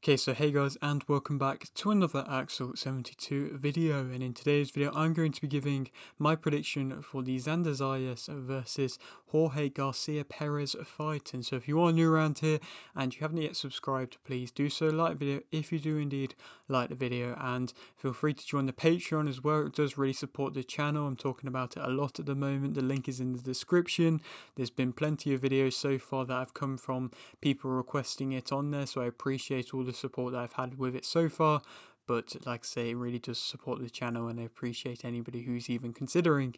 Okay, so hey guys, and welcome back to another Axel 72 video, and in today's video I'm going to be giving my prediction for the Xander Zayas versus Jorge Garcia Perez fight. And so if you are new around here and you haven't yet subscribed, please do so, like the video if you do indeed like the video, and feel free to join the Patreon as well. It does really support the channel. I'm talking about it a lot at the moment. The link is in the description. There's been plenty of videos so far that have come from people requesting it on there, so I appreciate all the support that I've had with it so far. But like I say, it really does support the channel, and I appreciate anybody who's even considering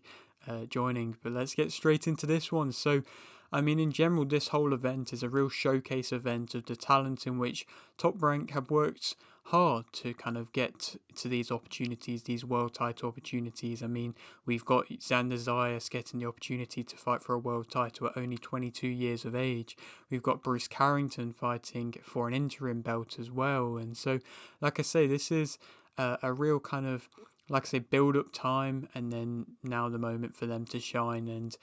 joining. But let's get straight into this one. So I mean, in general, this whole event is a real showcase event of the talent in which Top Rank have worked hard to kind of get to these opportunities, these world title opportunities. I mean, we've got Xander Zayas getting the opportunity to fight for a world title at only 22 years of age. We've got Bruce Carrington fighting for an interim belt as well. And so, like I say, this is a real kind of, like I say, build up time, and then now the moment for them to shine. And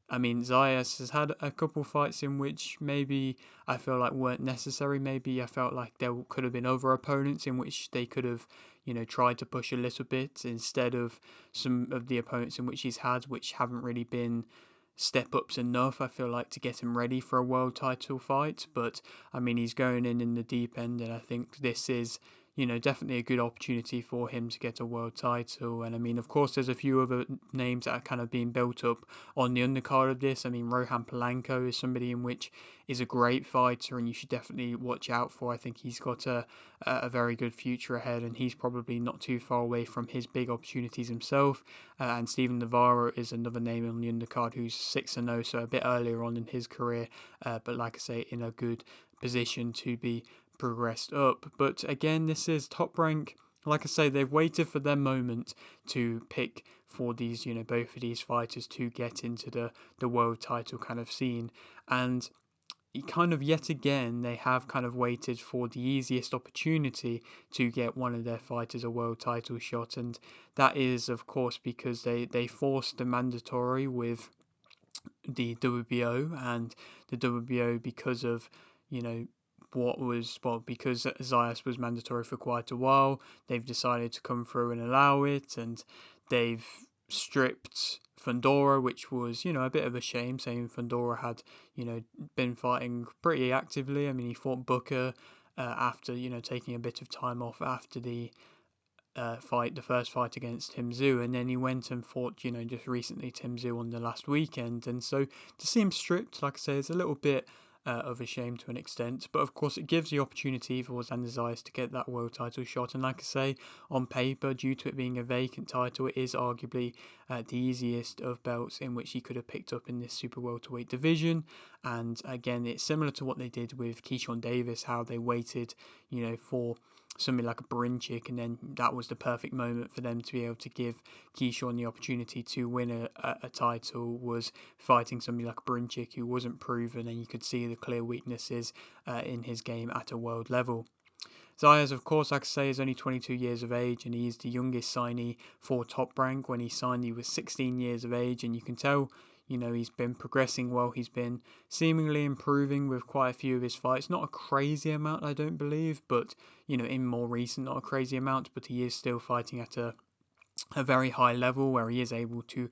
I mean, Zayas has had a couple fights in which maybe I feel like weren't necessary. Maybe I felt like there could have been other opponents in which they could have, tried to push a little bit instead of some of the opponents in which he's had, which haven't really been step ups enough, I feel like, to get him ready for a world title fight. But I mean, he's going in the deep end, and I think this is, definitely a good opportunity for him to get a world title. And I mean, of course, there's a few other names that are kind of being built up on the undercard of this. I mean, Rohan Polanco is somebody in which is a great fighter, and you should definitely watch out for. I think he's got a very good future ahead, and he's probably not too far away from his big opportunities himself. And Stephen Navarro is another name on the undercard who's 6-0, so a bit earlier on in his career, but like I say, in a good position to be progressed up. But again, this is Top Rank. Like I say, they've waited for their moment to pick for these, both of these fighters to get into the world title kind of scene. And kind of yet again, they have kind of waited for the easiest opportunity to get one of their fighters a world title shot. And that is, of course, because they forced the mandatory with the WBO, and the WBO, because of, you know, because Zayas was mandatory for quite a while, they've decided to come through and allow it, and they've stripped Fundora, which was, a bit of a shame, saying Fundora had, been fighting pretty actively. I mean, he fought Booker after, taking a bit of time off after the first fight against Tim Tszyu, and then he went and fought, just recently Tim Tszyu on the last weekend. And so to see him stripped, like I say, is a little bit of a shame to an extent, but of course it gives the opportunity for Xander Zayas to get that world title shot. And like I say, on paper, due to it being a vacant title, it is arguably the easiest of belts in which he could have picked up in this super welterweight division. And again, it's similar to what they did with Keyshawn Davis, how they waited, for something like a Brinchick, and then that was the perfect moment for them to be able to give Keyshawn the opportunity to win a title, was fighting somebody like Brinchick, who wasn't proven, and you could see the clear weaknesses in his game at a world level. Zayas, of course, like I say, is only 22 years of age, and he is the youngest signee for Top Rank. When he signed, he was 16 years of age, and you can tell, he's been progressing well. He's been seemingly improving with quite a few of his fights. Not a crazy amount, I don't believe, but, in more recent, not a crazy amount, but he is still fighting at a very high level where he is able to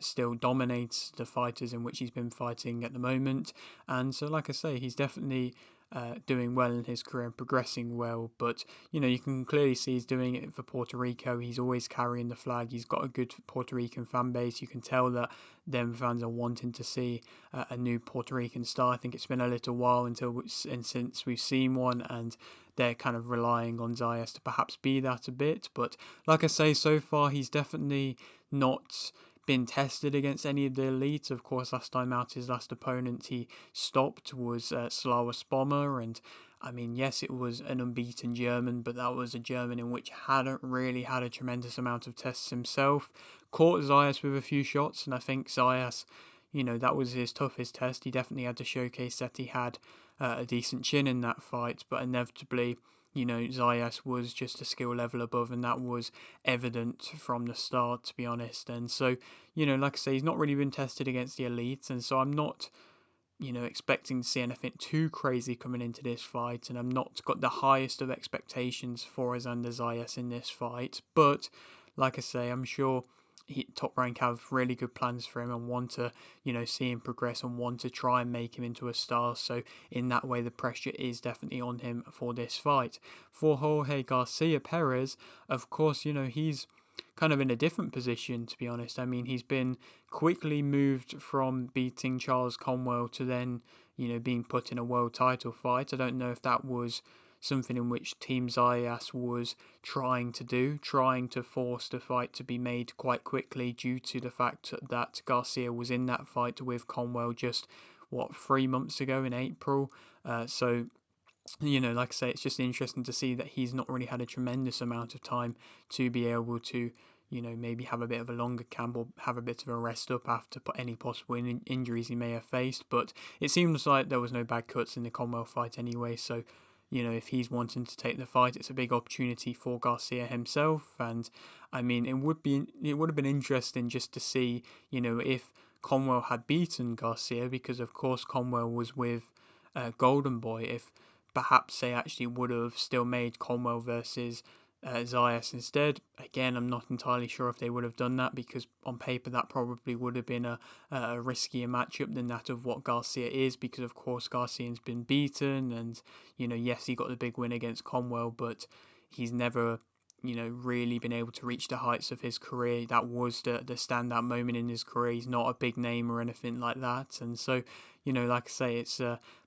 still dominate the fighters in which he's been fighting at the moment. And so, like I say, he's definitely doing well in his career and progressing well. But, you can clearly see he's doing it for Puerto Rico. He's always carrying the flag. He's got a good Puerto Rican fan base. You can tell that them fans are wanting to see a new Puerto Rican star. I think it's been a little while since we've seen one, and they're kind of relying on Zayas to perhaps be that a bit. But like I say, so far he's definitely not been tested against any of the elites. Of course, last time out, his last opponent he stopped was Slava Spommer, and I mean, yes, it was an unbeaten German, but that was a German in which hadn't really had a tremendous amount of tests himself. Caught Zayas with a few shots, and I think Zayas, that was his toughest test. He definitely had to showcase that he had a decent chin in that fight, but inevitably, Zayas was just a skill level above, and that was evident from the start, to be honest. And so, like I say, he's not really been tested against the elites, and so I'm not, expecting to see anything too crazy coming into this fight, and I'm not got the highest of expectations for Xander Zayas in this fight. But like I say, I'm sure Top Rank have really good plans for him and want to, see him progress and want to try and make him into a star. So in that way, the pressure is definitely on him for this fight. For Jorge Garcia Perez, of course, he's kind of in a different position, to be honest. I mean, he's been quickly moved from beating Charles Conwell to then, being put in a world title fight. I don't know if that was something in which Team Zayas was trying to force the fight to be made quite quickly due to the fact that Garcia was in that fight with Conwell just, 3 months ago in April. So like I say, it's just interesting to see that he's not really had a tremendous amount of time to be able to, maybe have a bit of a longer camp or have a bit of a rest up after any possible injuries he may have faced. But it seems like there was no bad cuts in the Conwell fight anyway. So, if he's wanting to take the fight, it's a big opportunity for Garcia himself. And I mean, it would have been interesting just to see, if Conwell had beaten Garcia, because of course Conwell was with Golden Boy, if perhaps they actually would have still made Conwell versus Zayas instead. Again, I'm not entirely sure if they would have done that, because on paper that probably would have been a riskier matchup than that of what Garcia is, because of course Garcia's been beaten, and yes, he got the big win against Conwell, but he's never really been able to reach the heights of his career. That was the standout moment in his career. He's not a big name or anything like that, and so like I say, it's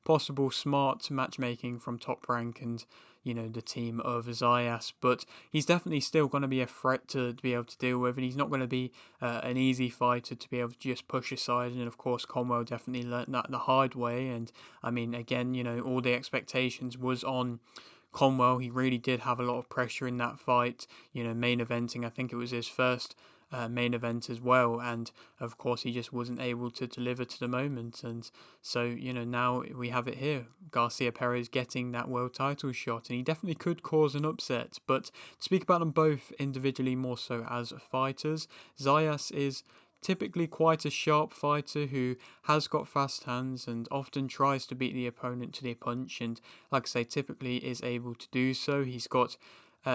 possible smart matchmaking from Top Rank and the team of Zayas, but he's definitely still going to be a threat to be able to deal with, and he's not going to be an easy fighter to be able to just push aside. And of course, Conwell definitely learnt that the hard way. And I mean, again, all the expectations was on Conwell. He really did have a lot of pressure in that fight, main eventing. I think it was his first main event as well, and of course he just wasn't able to deliver to the moment. And so now we have it here, Garcia Perez getting that world title shot, and he definitely could cause an upset. But to speak about them both individually more so as fighters, Zayas is typically quite a sharp fighter who has got fast hands and often tries to beat the opponent to the punch, and like I say, typically is able to do so. He's got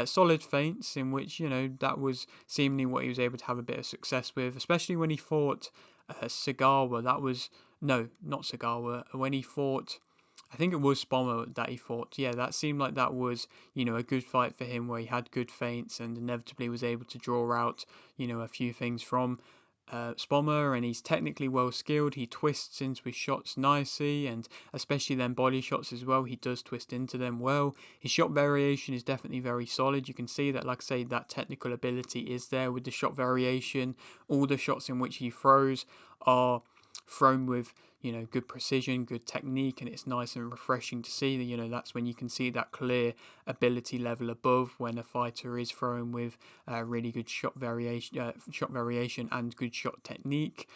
solid feints in which, that was seemingly what he was able to have a bit of success with, especially when he fought Sagawa. That was, no, not Sagawa, when he fought, I think it was Spommer that he fought. Yeah, that seemed like that was, a good fight for him, where he had good feints and inevitably was able to draw out, a few things from Spommer, and he's technically well skilled. He twists into his shots nicely, and especially then body shots as well. He does twist into them well. His shot variation is definitely very solid. You can see that, like I say, that technical ability is there with the shot variation. All the shots in which he throws are thrown with good precision, good technique, and it's nice and refreshing to see that. That's when you can see that clear ability level above, when a fighter is throwing with really good shot variation and good shot technique.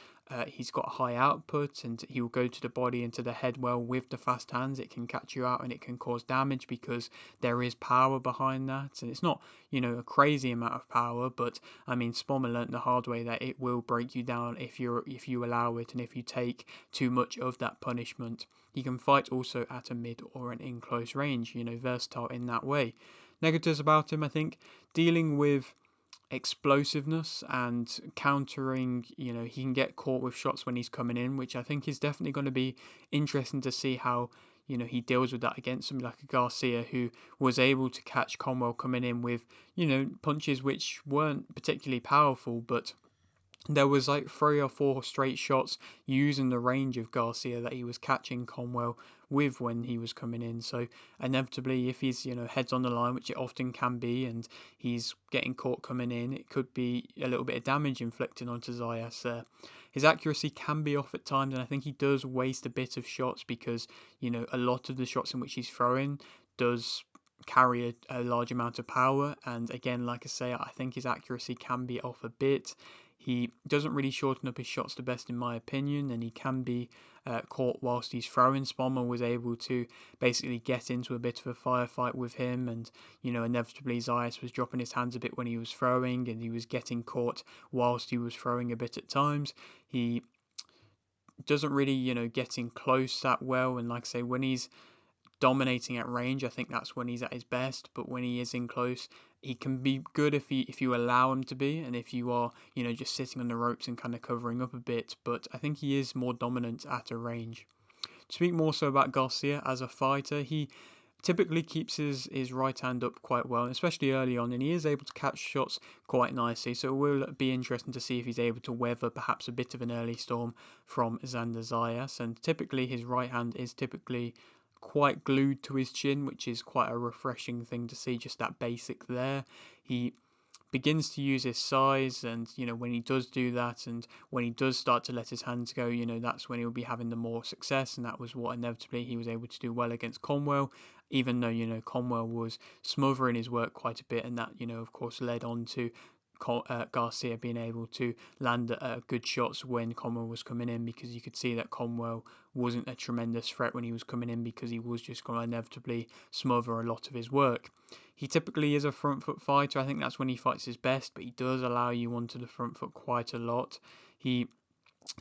He's got high output, and he will go to the body and to the head well with the fast hands. It can catch you out and it can cause damage because there is power behind that, and it's not a crazy amount of power, but I mean, Spommer learnt the hard way that it will break you down if you allow it, and if you take too much of that punishment. He can fight also at a mid or an in close range, versatile in that way. Negatives about him, I think, dealing with explosiveness and countering, he can get caught with shots when he's coming in, which I think is definitely going to be interesting to see how he deals with that against somebody like a Garcia, who was able to catch Conwell coming in with punches which weren't particularly powerful, but there was like 3 or 4 straight shots using the range of Garcia that he was catching Conwell with when he was coming in. So inevitably, if he's heads on the line, which it often can be, and he's getting caught coming in, it could be a little bit of damage inflicted onto Zayas there. His accuracy can be off at times, and I think he does waste a bit of shots because a lot of the shots in which he's throwing does carry a large amount of power. And again, like I say, I think his accuracy can be off a bit. He doesn't really shorten up his shots the best, in my opinion, and he can be caught whilst he's throwing. Spommer was able to basically get into a bit of a firefight with him, and inevitably Zayas was dropping his hands a bit when he was throwing, and he was getting caught whilst he was throwing a bit at times. He doesn't really, get in close that well. And like I say, when he's dominating at range, I think that's when he's at his best. But when he is in close, he can be good if you allow him to be, and if you are, just sitting on the ropes and kind of covering up a bit. But I think he is more dominant at a range. To speak more so about Garcia as a fighter, he typically keeps his right hand up quite well, especially early on, and he is able to catch shots quite nicely. So it will be interesting to see if he's able to weather perhaps a bit of an early storm from Xander Zayas. And typically his right hand is typically quite glued to his chin, which is quite a refreshing thing to see, just that basic there. He begins to use his size, and when he does do that, and when he does start to let his hands go, that's when he'll be having the more success. And that was what inevitably he was able to do well against Conwell, even though Conwell was smothering his work quite a bit, and that of course led on to Garcia being able to land good shots when Conwell was coming in, because you could see that Conwell wasn't a tremendous threat when he was coming in, because he was just going to inevitably smother a lot of his work. He typically is a front foot fighter. I think that's when he fights his best, but he does allow you onto the front foot quite a lot. He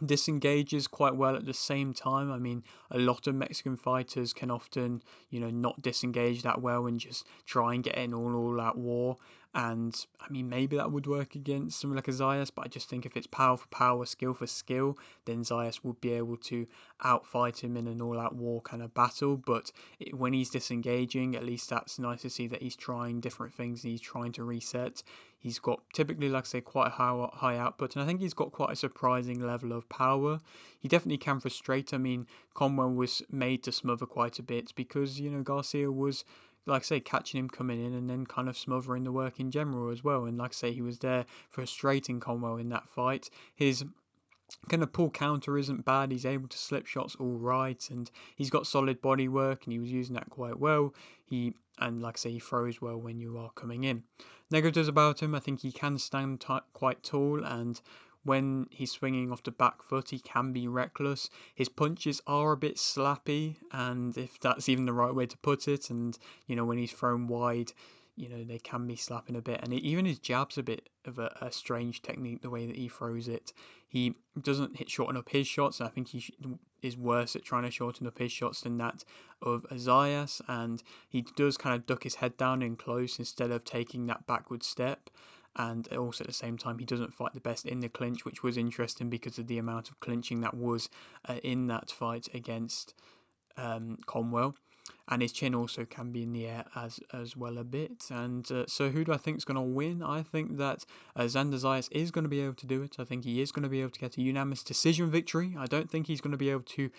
disengages quite well at the same time. I mean, a lot of Mexican fighters can often, not disengage that well and just try and get in all out war. And I mean, maybe that would work against someone like a Zayas, but I just think if it's power for power, skill for skill, then Zayas would be able to outfight him in an all-out war kind of battle. But when he's disengaging, at least that's nice to see that he's trying different things and he's trying to reset. He's got typically, like I say, quite a high output, and I think he's got quite a surprising level of power. He definitely can frustrate. I mean, Conwell was made to smother quite a bit because, Garcia was, like I say, catching him coming in and then kind of smothering the work in general as well. And like I say, he was there frustrating Conwell in that fight. His kind of pull counter isn't bad. He's able to slip shots all right, and he's got solid body work, and he was using that quite well. And like I say, he throws well when you are coming in. Negatives about him, I think he can stand quite tall, and when he's swinging off the back foot, he can be reckless. His punches are a bit slappy, and if that's even the right way to put it, and when he's thrown wide, they can be slapping a bit. And even his jab's a bit of a strange technique, the way that he throws it. He doesn't shorten up his shots, and I think he is worse at trying to shorten up his shots than that of Zayas, and he does kind of duck his head down in close instead of taking that backward step. And also at the same time, he doesn't fight the best in the clinch, which was interesting because of the amount of clinching that was in that fight against Conwell. And his chin also can be in the air as well a bit. And so who do I think is going to win? I think that Xander Zayas is going to be able to do it. I think he is going to be able to get a unanimous decision victory. I don't think he's going to be able to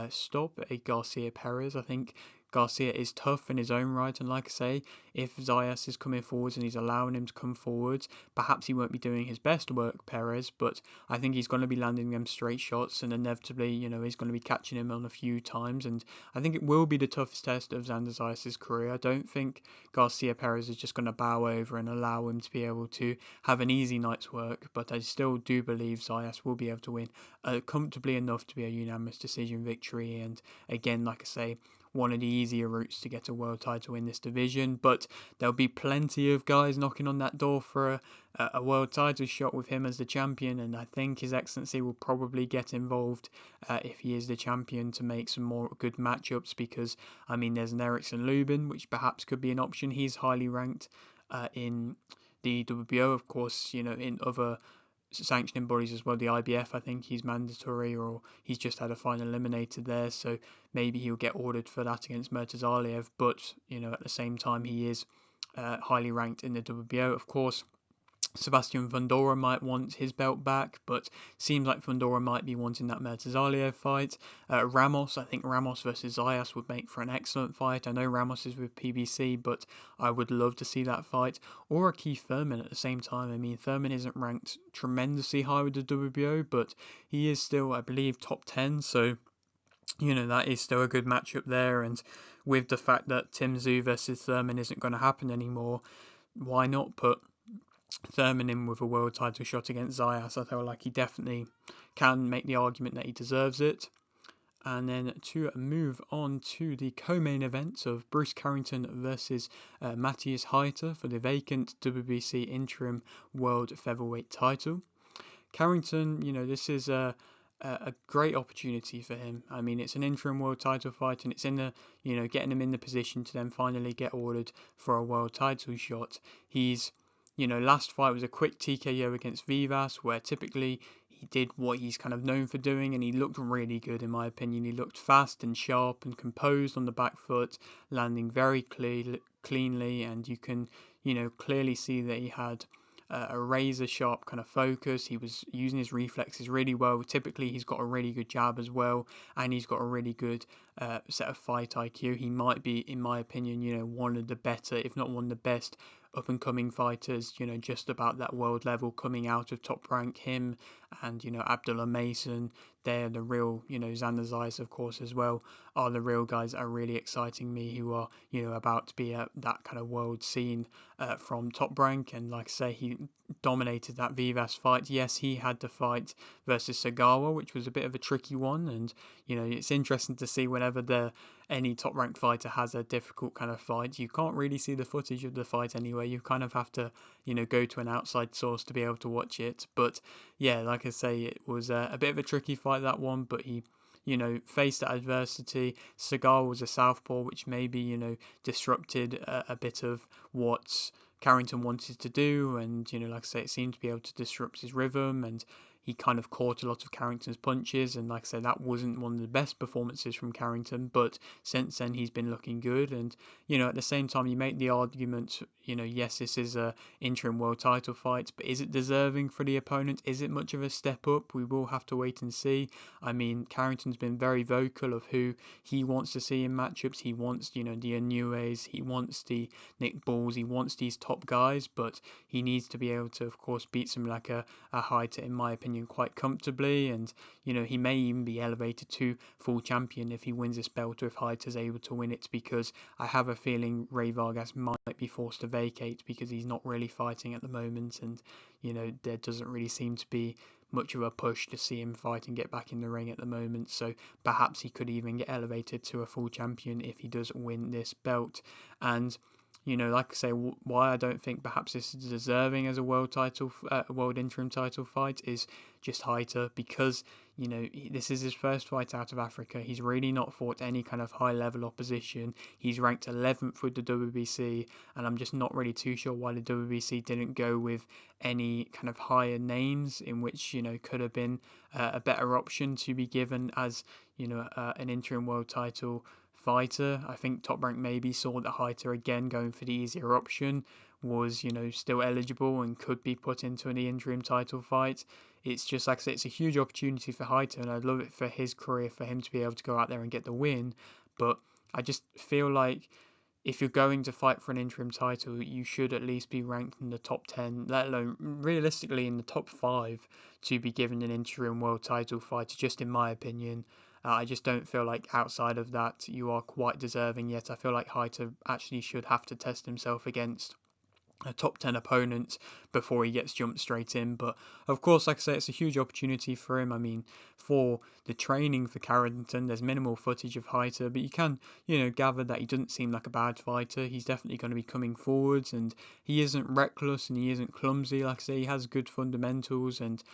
stop a Garcia Perez. I think Garcia is tough in his own right, and like I say, if Zayas is coming forwards and he's allowing him to come forwards, perhaps he won't be doing his best work, Perez, but I think he's going to be landing them straight shots, and inevitably, he's going to be catching him on a few times, and I think it will be the toughest test of Xander Zayas' career. I don't think Garcia Perez is just going to bow over and allow him to be able to have an easy night's work, but I still do believe Zayas will be able to win comfortably enough to be a unanimous decision victory, and again, like I say, one of the easier routes to get a world title in this division, but there'll be plenty of guys knocking on that door for a world title shot with him as the champion, and I think His Excellency will probably get involved if he is the champion to make some more good matchups, because I mean there's an Erickson Lubin, which perhaps could be an option. He's highly ranked in the WBO, of course, in other sanctioning bodies as well. The IBF, I think he's mandatory, or he's just had a final eliminated there, so maybe he'll get ordered for that against Murtazaliev. But at the same time, he is highly ranked in the WBO. Of course, Sebastian Fundora might want his belt back, but seems like Fundora might be wanting that Murtazaliev fight. Ramos, I think Ramos versus Zayas would make for an excellent fight. I know Ramos is with PBC, but I would love to see that fight. Or a Keith Thurman at the same time. I mean, Thurman isn't ranked tremendously high with the WBO, but he is still, I believe, top 10, so that is still a good matchup there. And with the fact that Tim Tszyu versus Thurman isn't going to happen anymore, why not put Thurman in with a world title shot against Zayas? I feel like he definitely can make the argument that he deserves it. And then to move on to the co-main event of Bruce Carrington versus Mateus Heita for the vacant WBC Interim World Featherweight title. Carrington, this is a a great opportunity for him. I mean, it's an interim world title fight, and it's in the, getting him in the position to then finally get ordered for a world title shot. He's, last fight was a quick TKO against Vivas, where typically he did what he's kind of known for doing, and he looked really good in my opinion. He looked fast and sharp and composed on the back foot, landing very cleanly, and you can, clearly see that he had a razor sharp kind of focus. He was using his reflexes really well. Typically, he's got a really good jab as well, and he's got a really good set of fight IQ. He might be, in my opinion, one of the better, if not one of the best, up and coming fighters, just about that world level coming out of Top Rank. Him and, Abdullah Mason, they're the real, Xander Zayas, of course, as well, are the real guys that are really exciting me, who are, about to be at that kind of world scene from Top Rank. And like I say, he dominated that Vivas fight. Yes, he had the fight versus Sagawa, which was a bit of a tricky one, and it's interesting to see whenever any top ranked fighter has a difficult kind of fight, you can't really see the footage of the fight anyway. You kind of have to go to an outside source to be able to watch it. But yeah, like I say, it was a bit of a tricky fight, that one, but he faced that adversity. Seagal was a southpaw, which maybe, disrupted a bit of what Carrington wanted to do, and, like I say, it seemed to be able to disrupt his rhythm, and he kind of caught a lot of Carrington's punches, and like I said, that wasn't one of the best performances from Carrington, but since then he's been looking good. And at the same time, you make the argument, yes, this is a interim world title fight, but is it deserving for the opponent? Is it much of a step up? We will have to wait and see. I mean, Carrington's been very vocal of who he wants to see in matchups. He wants, the Inues, he wants the Nick Balls, he wants these top guys, but he needs to be able to, of course, beat someone like a Heita, in my opinion, quite comfortably. And he may even be elevated to full champion if he wins this belt, or if Heita's able to win it, because I have a feeling Rey Vargas might be forced to vacate because he's not really fighting at the moment, and there doesn't really seem to be much of a push to see him fight and get back in the ring at the moment. So perhaps he could even get elevated to a full champion if he does win this belt. And like I say, why I don't think perhaps this is deserving as a world interim title fight is just Heita, because this is his first fight out of Africa. He's really not fought any kind of high level opposition. He's ranked 11th with the WBC, and I'm just not really too sure why the WBC didn't go with any kind of higher names in which could have been a better option to be given as an interim world title fighter. I think Top Rank maybe saw that Heita, again going for the easier option, was still eligible and could be put into an interim title fight. It's just, like I said, it's a huge opportunity for Heita, and I'd love it for his career, for him to be able to go out there and get the win. But I just feel like if you're going to fight for an interim title, you should at least be ranked in the top 10, let alone realistically in the top 5, to be given an interim world title fight, just in my opinion. I just don't feel like outside of that you are quite deserving yet. I feel like Heita actually should have to test himself against a top 10 opponent before he gets jumped straight in. But of course, like I say, it's a huge opportunity for him. I mean, for the training for Carrington, there's minimal footage of Heita, but you can gather that he doesn't seem like a bad fighter. He's definitely going to be coming forwards, and he isn't reckless and he isn't clumsy. Like I say, he has good fundamentals, and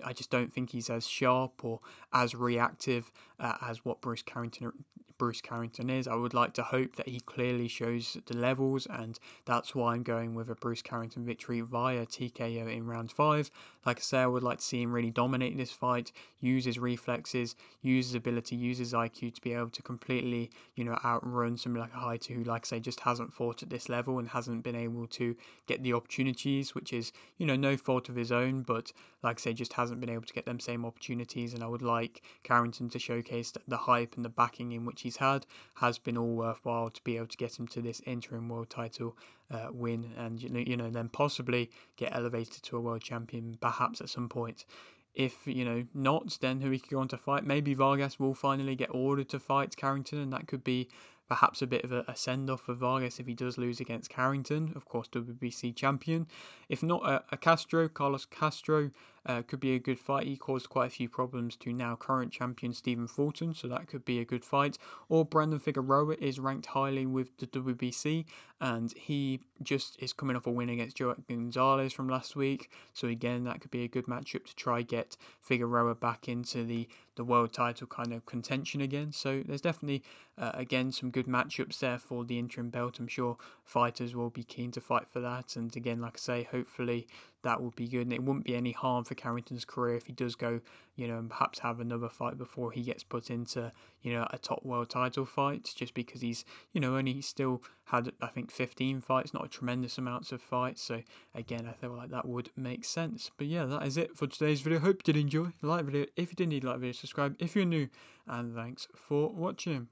I just don't think he's as sharp or as reactive as what Bruce Carrington is. I would like to hope that he clearly shows the levels, and that's why I'm going with a Bruce Carrington victory via TKO in round 5. Like I say, I would like to see him really dominate this fight, use his reflexes, use his ability, use his IQ to be able to completely, outrun somebody like a Heita, who, like I say, just hasn't fought at this level and hasn't been able to get the opportunities, which is, no fault of his own, but like I say, just hasn't been able to get them same opportunities. And I would like Carrington to showcase that the hype and the backing in which he's had has been all worthwhile to be able to get him to this interim world title win, and then possibly get elevated to a world champion perhaps at some point. If not, then who he could go on to fight? Maybe Vargas will finally get ordered to fight Carrington, and that could be perhaps a bit of a send-off for Vargas if he does lose against Carrington, of course WBC champion. If not, Carlos Castro, could be a good fight. He caused quite a few problems to now current champion Stephen Fulton, so that could be a good fight. Or Brandon Figueroa is ranked highly with the WBC, and he just is coming off a win against Joe Gonzalez from last week. So again, that could be a good matchup to try get Figueroa back into the world title kind of contention again. So there's definitely again some good matchups there for the interim belt. I'm sure fighters will be keen to fight for that, and again, like I say, hopefully that would be good, and it wouldn't be any harm for Carrington's career if he does go, and perhaps have another fight before he gets put into, a top world title fight, just because he's, only still had, I think, 15 fights, not a tremendous amounts of fights. So again, I feel like that would make sense. But yeah, that is it for today's video. Hope you did enjoy. Like the video if you did, need like the video, subscribe if you're new, and thanks for watching.